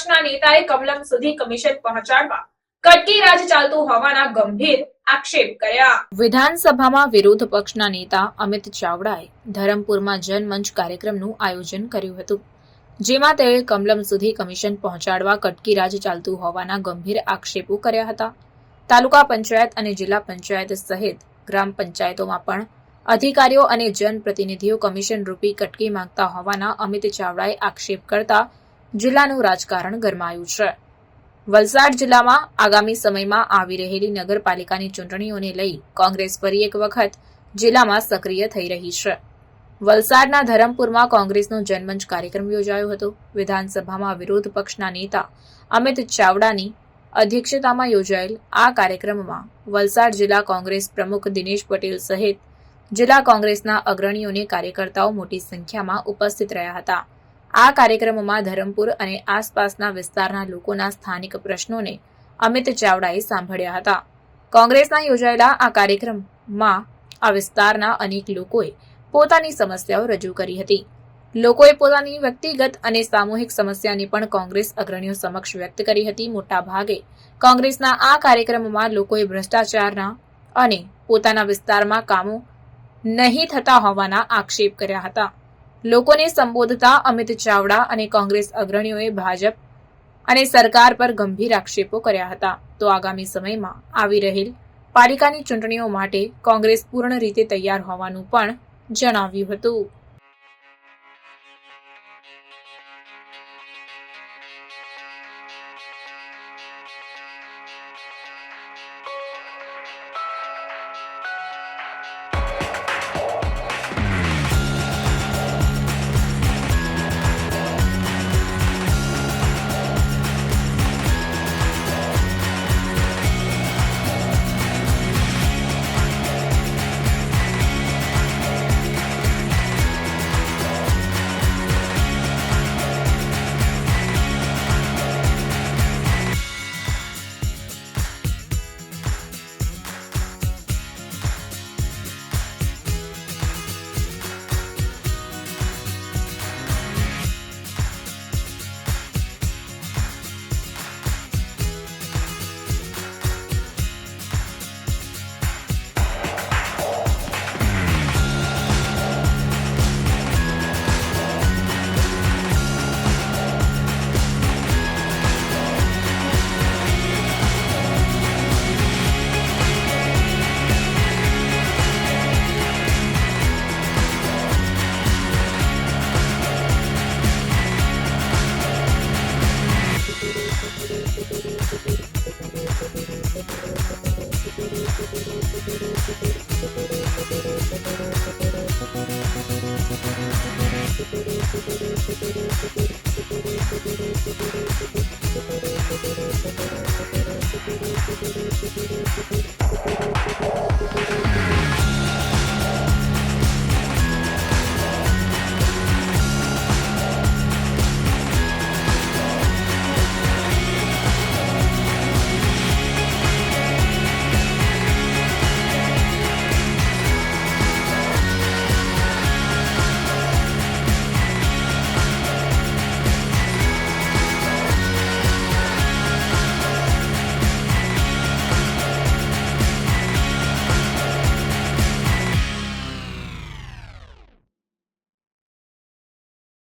પક્ષના નેતાએ કમલમ સુધી કમિશન પહોંચાડવા કટકી રાજ ચાલતું હોવાના ગંભીર આક્ષેપ કર્યા। વિધાનસભામાં વિરોધ પક્ષના નેતા અમિત ચાવડાએ ધરમપુરમાં જનમંચ કાર્યક્રમનું આયોજન કર્યું હતું, જેમાં તેઓએ કમલમ સુધી કમિશન પહોંચાડવા કટકી રાજ ચાલતું હોવાના ગંભીર આક્ષેપો કર્યા હતા। તાલુકા પંચાયત અને જિલ્લા પંચાયત સહિત ગ્રામ પંચાયતોમાં પણ અધિકારીઓ અને જનપ્રતિનિધિઓ કમિશન રૂપી કટકી માંગતા હોવાના અમિત ચાવડાએ આક્ષેપ કરતા જિલ્લાનું રાજકારણ ગરમાયું છે। વલસાડ જિલ્લામાં આગામી સમયમાં આવી રહેલી નગરપાલિકાની ચૂંટણીઓને લઈ કોંગ્રેસ ફરી એક વખત જિલ્લામાં સક્રિય થઈ રહી છે। વલસાડના ધરમપુરમાં કોંગ્રેસનો જનમંચ કાર્યક્રમ યોજાયો હતો। વિધાનસભામાં વિરોધ પક્ષના નેતા અમિત ચાવડાની અધ્યક્ષતામાં યોજાયેલ આ કાર્યક્રમમાં વલસાડ જિલ્લા કોંગ્રેસ પ્રમુખ દિનેશ પટેલ સહિત જિલ્લા કોંગ્રેસના અગ્રણીઓ અને કાર્યકર્તાઓ મોટી સંખ્યામાં ઉપસ્થિત રહ્યા હતા। આ કાર્યક્રમમાં ધરમપુર અને આસપાસના વિસ્તારના લોકોના સ્થાનિક પ્રશ્નોને અમિત ચાવડાએ સાંભળ્યા હતા। કોંગ્રેસના યોજાયેલા આ કાર્યક્રમમાં આ વિસ્તારના અનેક લોકોએ પોતાની સમસ્યાઓ રજૂ કરી હતી। લોકોએ પોતાની વ્યક્તિગત અને સામૂહિક સમસ્યાની પણ કોંગ્રેસ અગ્રણીઓ સમક્ષ વ્યક્ત કરી હતી। મોટાભાગે કોંગ્રેસના આ કાર્યક્રમમાં લોકોએ ભ્રષ્ટાચારના અને પોતાના વિસ્તારમાં કામો નહીં થતા હોવાના આક્ષેપ કર્યા હતા। લોકોને સંબોધતા અમિત ચાવડા અને કોંગ્રેસ અગ્રણીઓએ ભાજપ અને સરકાર પર ગંભીર આક્ષેપો કર્યા હતા। તો આગામી સમયમાં આવી રહેલ પાલિકાની ચૂંટણીઓ માટે કોંગ્રેસ પૂર્ણ રીતે તૈયાર હોવાનું પણ જણાવ્યું હતું।